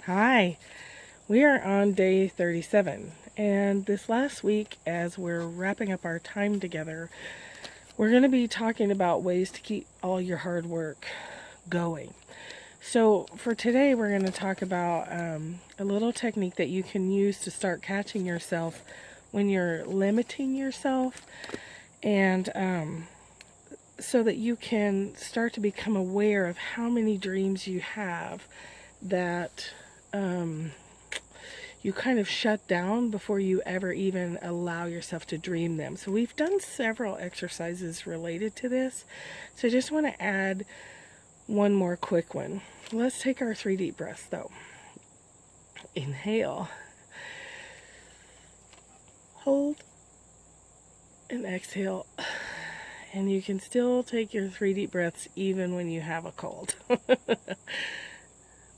Hi, we are on day 37, and this last week, as we're wrapping up our time together, we're going to be talking about ways to keep all your hard work going. So, for today, we're going to talk about a little technique that you can use to start catching yourself when you're limiting yourself, and so that you can start to become aware of how many dreams you have that you kind of shut down before you ever even allow yourself to dream them. So we've done several exercises related to this. So I just want to add one more quick one. Let's take our 3 deep breaths though. Inhale, hold, and exhale. And you can still take your 3 deep breaths even when you have a cold.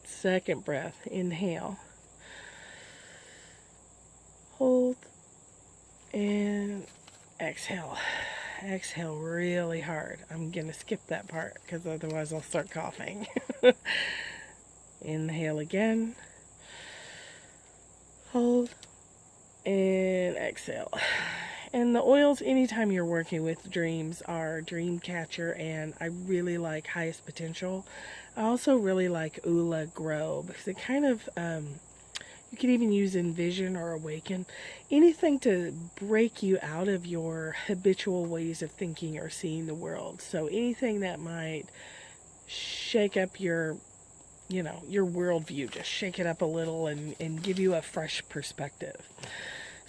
Second breath, inhale, hold, and exhale. Exhale really hard. I'm going to skip that part because otherwise I'll start coughing. Inhale again, hold, and exhale. And the oils, anytime you're working with dreams, are Dreamcatcher, and I really like Highest Potential. I also really like Ula Grow because it kind of, you can even use Envision or Awaken. Anything to break you out of your habitual ways of thinking or seeing the world. So anything that might shake up your worldview, just shake it up a little and give you a fresh perspective.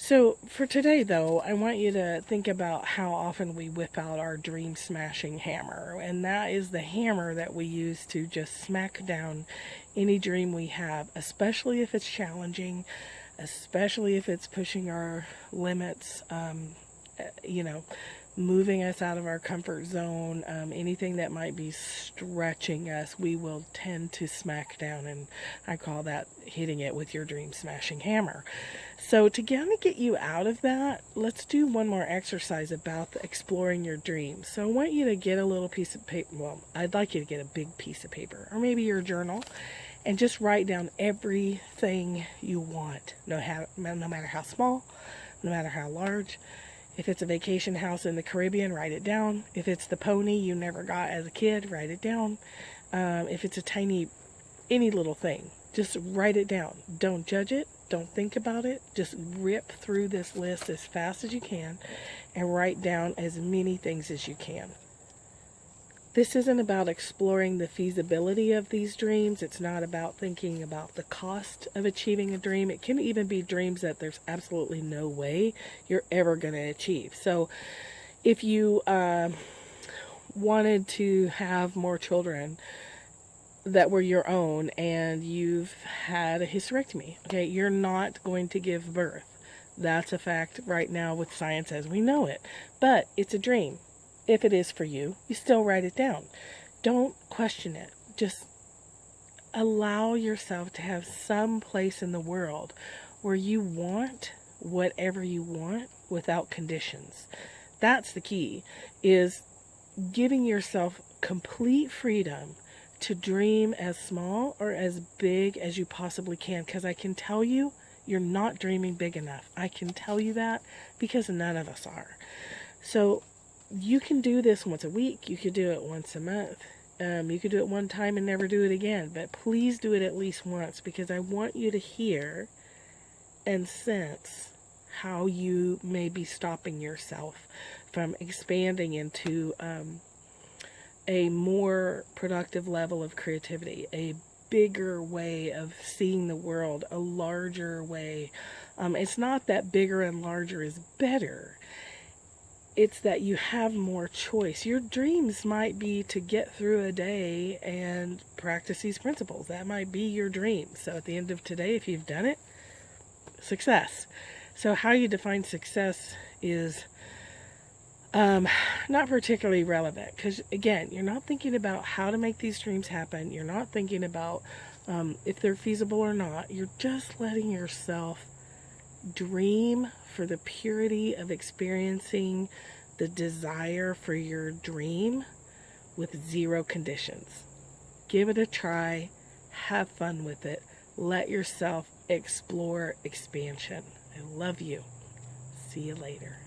So for today, though, I want you to think about how often we whip out our dream smashing hammer. And that is the hammer that we use to just smack down any dream we have, especially if it's challenging, especially if it's pushing our limits, moving us out of our comfort zone, anything that might be stretching us, we will tend to smack down, and I call that hitting it with your dream smashing hammer. So to kind of get you out of that, let's do one more exercise about exploring your dreams. So I want you to get a little piece of paper, well, I'd like you to get a big piece of paper, or maybe your journal, and just write down everything you want, no matter how small, no matter how large. If it's a vacation house in the Caribbean, write it down. If it's the pony you never got as a kid, write it down. If it's any little thing, just write it down. Don't judge it. Don't think about it. Just rip through this list as fast as you can and write down as many things as you can. This isn't about exploring the feasibility of these dreams. It's not about thinking about the cost of achieving a dream. It can even be dreams that there's absolutely no way you're ever going to achieve. So if you wanted to have more children that were your own and you've had a hysterectomy, okay, you're not going to give birth. That's a fact right now with science as we know it. But it's a dream. If it is for you, you still write it down. Don't question it. Just allow yourself to have some place in the world where you want whatever you want without conditions. That's the key, is giving yourself complete freedom to dream as small or as big as you possibly can. Because I can tell you, you're not dreaming big enough. I can tell you that because none of us are. So you can do this once a week. You could do it once a month. You could do it one time and never do it again. But please do it at least once, because I want you to hear and sense how you may be stopping yourself from expanding into a more productive level of creativity, a bigger way of seeing the world, a larger way. It's not that bigger and larger is better. It's that you have more choice. Your dreams might be to get through a day and practice these principles. That might be your dream. So at the end of today, if you've done it, success. So how you define success is not particularly relevant, because again, you're not thinking about how to make these dreams happen. You're not thinking about if they're feasible or not. You're just letting yourself dream for the purity of experiencing the desire for your dream with zero conditions. Give it a try. Have fun with it. Let yourself explore expansion. I love you. See you later.